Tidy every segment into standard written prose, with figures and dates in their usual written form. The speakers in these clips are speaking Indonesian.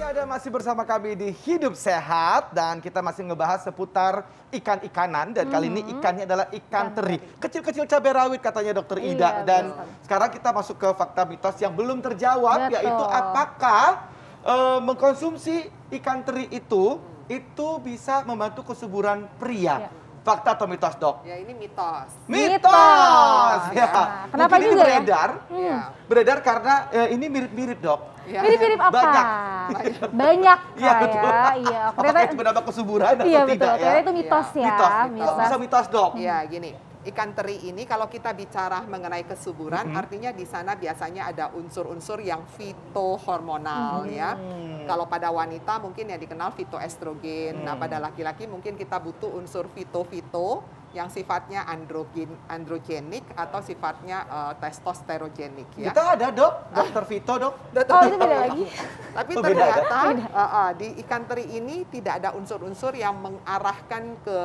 Ya, Anda masih bersama kami di Hidup Sehat dan kita masih ngebahas seputar ikan-ikanan dan kali ini ikannya adalah ikan teri. Kecil-kecil cabai rawit katanya Dokter Ida. Dan sekarang kita masuk ke fakta mitos yang belum terjawab, yaitu apakah mengkonsumsi ikan teri itu bisa membantu kesuburan pria. Fakta atau mitos, Dok? Ya, ini mitos. Mitos! Ya. Kenapa mungkin juga ini beredar, beredar karena ini mirip-mirip, Dok. Mirip-mirip apa? Banyak. Banyak Iya, betul. Iya. Apakah itu bernama kesuburan atau iya, tidak betul. ya? Ternyata itu mitos ya. Mitos. Bisa mitos, Dok? Ya, gini. Ikan teri ini kalau kita bicara mengenai kesuburan, artinya di sana biasanya ada unsur-unsur yang fitohormonal ya. Kalau pada wanita mungkin yang dikenal fitoestrogen. Nah, pada laki-laki mungkin kita butuh unsur fito-fito yang sifatnya androgenik atau sifatnya testosterogenik ya. Kita ada, Dok, Dokter Vito, Dok. Oh, itu beda lagi. Tapi Oh, ternyata di ikan teri ini tidak ada unsur-unsur yang mengarahkan ke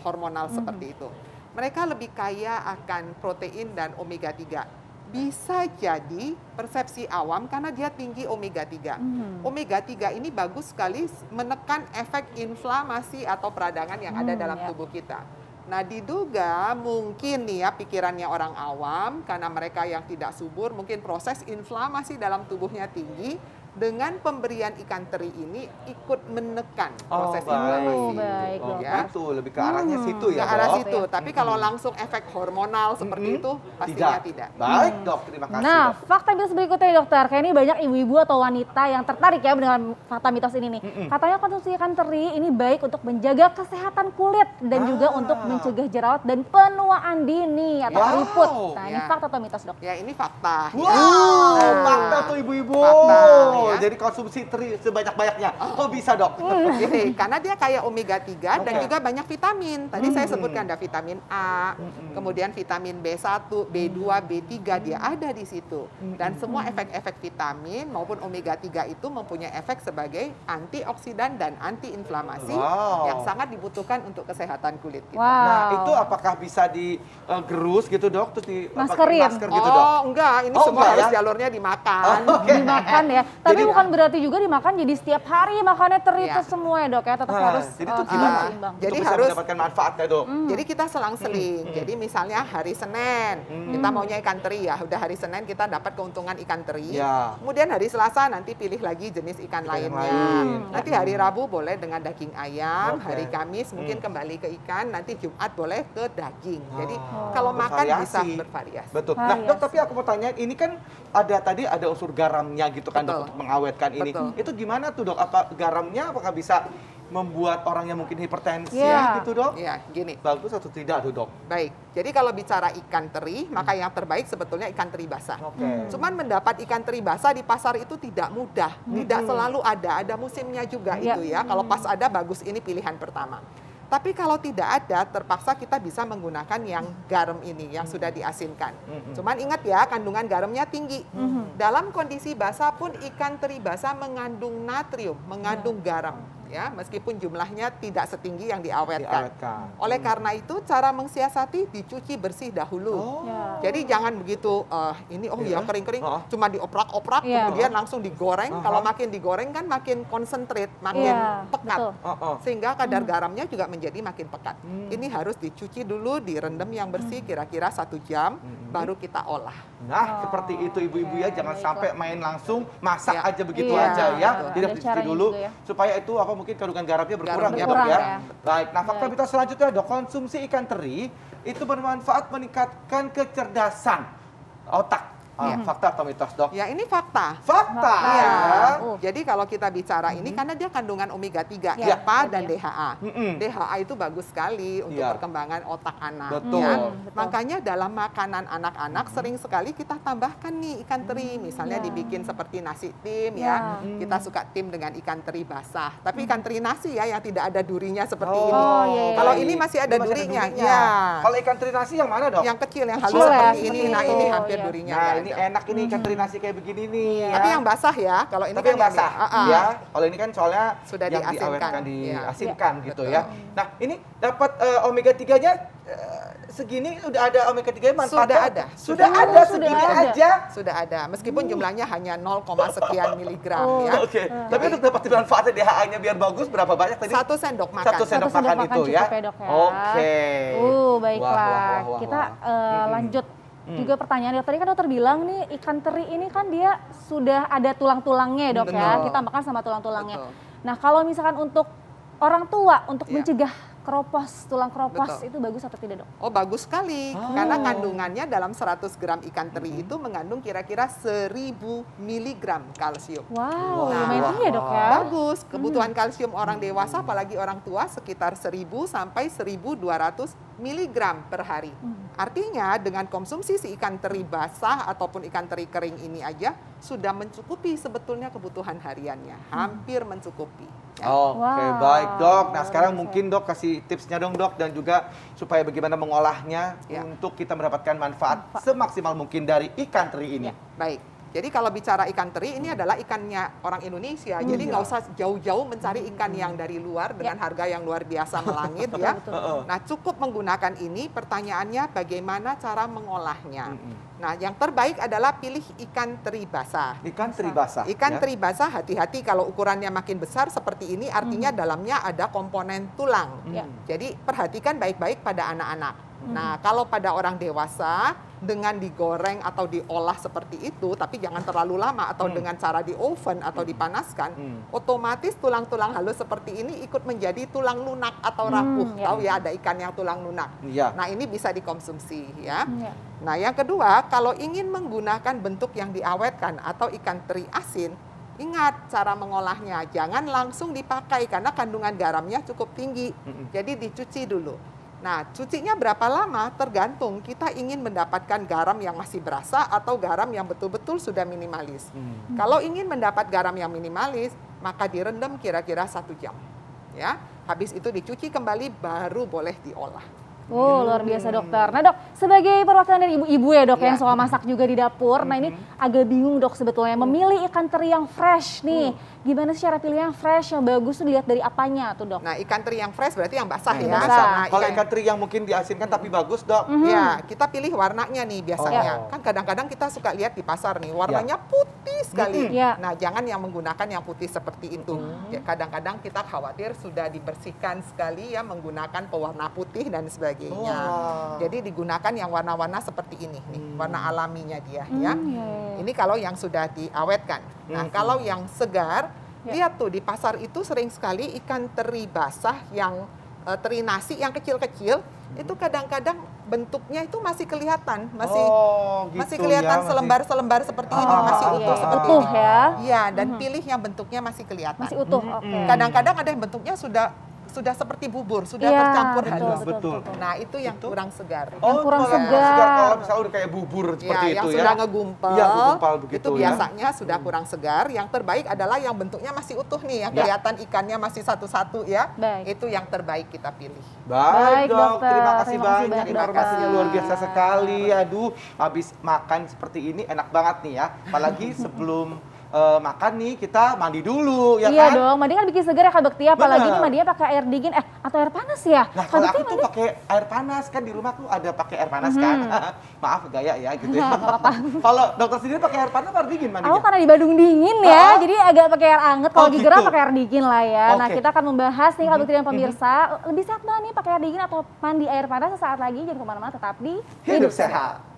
hormonal seperti itu. Mereka lebih kaya akan protein dan omega 3. Bisa jadi persepsi awam karena dia tinggi omega 3. Omega 3 ini bagus sekali menekan efek inflamasi atau peradangan yang ada dalam tubuh kita. Nah, diduga mungkin nih ya pikirannya orang awam karena mereka yang tidak subur mungkin proses inflamasi dalam tubuhnya tinggi. Dengan pemberian ikan teri ini ikut menekan proses inflamasi. Baik, ya. Itu lebih ke arahnya situ ya, Ke arah Dok? situ. Tapi kalau langsung efek hormonal seperti itu pastinya tidak. Baik, Dok. Terima kasih, Nah, Dok. fakta mitos berikutnya dokter, kayak ini banyak ibu-ibu atau wanita yang tertarik ya dengan fakta mitos ini nih. Katanya konsumsi ikan teri ini baik untuk menjaga kesehatan kulit dan juga untuk mencegah jerawat dan penuaan dini atau keriput. Nah, ini fakta atau mitos, Dok? Ya, ini fakta. Wow, fakta tuh ibu-ibu. Fakta, ya. Jadi konsumsi teri sebanyak-banyaknya. Kok bisa, Dok? Gini, karena dia kaya omega 3 dan juga banyak vitamin. Tadi saya sebutkan ada vitamin A, kemudian vitamin B1, B2, B3 dia ada di situ. Dan semua efek-efek vitamin maupun omega 3 itu mempunyai efek sebagai antioksidan dan antiinflamasi yang sangat dibutuhkan untuk kesehatan kulit kita. Nah, itu apakah bisa digerus gitu, Dok? Terus Maskerin. masker gitu, Dok? Oh, enggak, ini semua enggak, harus ya? jalurnya dimakan. Dimakan ya. Tapi Jadi, bukan berarti juga dimakan jadi setiap hari makannya teri Iya. itu semua ya, Dok ya. Tetap harus jadi itu gimana? seimbang. Jadi Untuk bisa harus mendapatkan manfaatnya, Dok. Jadi kita selang-seling. Jadi misalnya hari Senin kita maunya ikan teri ya. Udah hari Senin kita dapat keuntungan ikan teri. Ya. Kemudian hari Selasa nanti pilih lagi jenis ikan lainnya. Nanti hari Rabu boleh dengan daging ayam. Hari Kamis mungkin kembali ke ikan. Nanti Jumat boleh ke daging. Jadi kalau makan bisa bervariasi. Betul. Nah, Dok, tapi aku mau tanya, ini kan tadi ada unsur garamnya gitu kan, Dok, untuk mengawetkan ini. Itu gimana tuh, Dok? Apa garamnya apakah bisa membuat orang yang mungkin hipertensi gitu, Dok? Iya, gini. Bagus atau tidak tuh, Dok? Baik, jadi kalau bicara ikan teri, maka yang terbaik sebetulnya ikan teri basah. Cuman mendapat ikan teri basah di pasar itu tidak mudah, tidak selalu ada musimnya juga itu ya. Kalau pas ada bagus, ini pilihan pertama. Tapi kalau tidak ada, terpaksa kita bisa menggunakan yang garam ini, yang sudah diasinkan. Cuman ingat ya, kandungan garamnya tinggi. Dalam kondisi basah pun ikan teri basah mengandung natrium, mengandung garam. Ya, meskipun jumlahnya tidak setinggi yang diawetkan. Oleh karena itu, cara mensiasati dicuci bersih dahulu. Jadi jangan begitu, kering-kering, cuma dioprak-oprak, kemudian langsung digoreng. Kalau makin digoreng kan makin konsentrat, makin pekat. Sehingga kadar garamnya juga menjadi makin pekat. Ini harus dicuci dulu, direndam yang bersih kira-kira 1 jam, baru kita olah. Nah, seperti itu ibu-ibu ya, jangan sampai main langsung, masak aja begitu aja ya. Tidak dicuci dulu, supaya itu mungkin kandungan garamnya berkurang ya, Dok ya. Baik, nah fakta mitos selanjutnya, Dok, konsumsi ikan teri itu bermanfaat meningkatkan kecerdasan otak. Fakta atau mitos, Dok? Ya, ini fakta. Fakta. Ya. Jadi kalau kita bicara ini karena dia kandungan omega 3, EPA dan DHA. DHA itu bagus sekali untuk perkembangan otak anak. Betul. Ya. Makanya dalam makanan anak-anak sering sekali kita tambahkan nih ikan teri. Misalnya dibikin seperti nasi tim ya. Kita suka tim dengan ikan teri basah. Tapi ikan teri nasi ya yang tidak ada durinya seperti ini. Kalau ini masih ada durinya. Ya. Kalau ikan teri nasi yang mana, Dok? Yang kecil, yang halus seperti ini. Nah, ini hampir durinya. Nah, ini enak ini ikan teri nasi kayak begini nih. Tapi yang basah ya, kalau ini tapi kan yang basah. Ya, kalau ini kan soalnya sudah yang diasinkan diasinkan gitu ya. Nah, ini dapat omega 3-nya segini udah ada omega 3 manfaatnya? Sudah ada. Sudah ada Sudah segini ada. aja. Sudah ada, meskipun jumlahnya hanya 0, sekian miligram Oh. ya. Oke. Tapi untuk dapat manfaatnya DHA-nya biar bagus berapa banyak tadi? 1 sendok makan. 1 sendok Satu sendok makan makan itu ya. cukup ya, Dok, ya. Oke. Baiklah. Wah. Kita lanjut juga pertanyaan dokter. Tadi kan dokter bilang nih ikan teri ini kan dia sudah ada tulang-tulangnya ya, Dok ya. Betul. Kita makan sama tulang-tulangnya. Betul. Nah, kalau misalkan untuk orang tua untuk Iya. mencegah keropos, tulang keropos Betul. itu bagus atau tidak, Dok? Oh, bagus sekali. Oh. Karena kandungannya dalam 100 gram ikan teri itu mengandung kira-kira 1000 miligram kalsium. Wow, Wah. lumayan tinggi ya, Dok ya. Bagus. Kebutuhan kalsium orang dewasa apalagi orang tua sekitar 1000 sampai 1200 miligram per hari. Artinya dengan konsumsi si ikan teri basah ataupun ikan teri kering ini aja sudah mencukupi sebetulnya kebutuhan hariannya. Hampir mencukupi. Ya. Oke, Wow. baik Dok. Nah Luar sekarang biasa. mungkin Dok kasih tipsnya dong Dok, dan juga supaya bagaimana mengolahnya Ya. untuk kita mendapatkan manfaat semaksimal mungkin dari ikan teri ini. Ya. Baik. Jadi kalau bicara ikan teri ini adalah ikannya orang Indonesia. Jadi nggak usah jauh-jauh mencari ikan yang dari luar dengan harga yang luar biasa melangit ya. Betul. Nah, cukup menggunakan ini. Pertanyaannya bagaimana cara mengolahnya. Mm-mm. Nah, yang terbaik adalah pilih ikan teri basah. Ikan teri basah. Ikan ya. teri basah hati-hati kalau ukurannya makin besar seperti ini artinya dalamnya ada komponen tulang. Ya. Jadi perhatikan baik-baik pada anak-anak. Nah, kalau pada orang dewasa dengan digoreng atau diolah seperti itu, tapi jangan terlalu lama atau dengan cara di oven atau dipanaskan, otomatis tulang-tulang halus seperti ini ikut menjadi tulang lunak atau rapuh. ya. Tahu ya ada ikan yang tulang lunak. Iya. Nah, ini bisa dikonsumsi ya. Ya. Nah, yang kedua, kalau ingin menggunakan bentuk yang diawetkan atau ikan teri asin, ingat cara mengolahnya. Jangan langsung dipakai karena kandungan garamnya cukup tinggi. Jadi dicuci dulu. Nah, cucinya berapa lama? Tergantung kita ingin mendapatkan garam yang masih berasa atau garam yang betul-betul sudah minimalis. Kalau ingin mendapat garam yang minimalis, maka direndam kira-kira 1 jam. Ya, habis itu dicuci kembali baru boleh diolah. Oh, luar biasa dokter. Nah dok, sebagai perwakilan dari ibu-ibu ya dok yang Ya. suka masak juga di dapur, nah ini agak bingung dok sebetulnya memilih ikan teri yang fresh nih. Gimana sih cara pilih yang fresh, yang bagus tuh dilihat dari apanya tuh dok? Nah, ikan teri yang fresh berarti yang basah Yang ya. basah. Nah, Kalau ikan teri yang mungkin diasinkan tapi bagus Dok. Ya, kita pilih warnanya nih biasanya. Oh. Kan kadang-kadang kita suka lihat di pasar nih, warnanya putih sekali. Ya. Nah, jangan yang menggunakan yang putih seperti itu. Ya, kadang-kadang kita khawatir sudah dibersihkan sekali ya menggunakan pewarna putih dan sebagainya. Wah. Jadi digunakan yang warna-warna seperti ini nih, warna alaminya dia ya. ya. Ini kalau yang sudah diawetkan. Nah, kalau yang segar, lihat tuh di pasar itu sering sekali ikan teri basah yang teri nasi yang kecil-kecil itu kadang-kadang bentuknya itu masih kelihatan, masih gitu kelihatan ya, selembar-selembar seperti ini, masih iya, utuh seperti utuh ini. ya. Iya, dan pilih yang bentuknya masih kelihatan. Masih utuh, oke. Kadang-kadang ada yang bentuknya sudah seperti bubur, sudah Iya, tercampur betul, halus. betul. Nah, itu yang kurang segar. Oh, kurang malah segar. Kalau misalnya udah kayak bubur seperti Ya, yang itu sudah ya. ngegumpal, Iya, ngegumpal begitu itu ya. biasanya sudah kurang segar. Yang terbaik adalah yang bentuknya masih utuh nih, yang kelihatan ikannya masih satu-satu ya. Baik. Itu yang terbaik kita pilih. Baik, Baik, Dok. dokter. Terima kasih Terima kasih banyak. banyak, Informasinya dokter. luar biasa sekali. Aduh, habis makan seperti ini enak banget nih ya. Apalagi sebelum makan nih kita mandi dulu ya Iya kan? dong, mandi kan bikin segar ya Kak Bekti, apalagi Bener. ini mandinya pakai air dingin, atau air panas ya? Nah, Kak kalau Bekti aku tuh pakai air panas kan di rumah tuh ada pakai air panas kan. Maaf gaya ya gitu ya. Kalau dokter sendiri pakai air panas atau air dingin mandinya? Aku karena di Bandung dingin ya, jadi agak pakai air anget. Kalau Oh, di Gerah gitu. pakai air dingin lah ya. Nah Oke. kita akan membahas nih Kak Bekti dan pemirsa, lebih sehat mana nih pakai air dingin atau mandi air panas sesaat lagi. Jangan kemana-mana, tetap di Hidup sehat.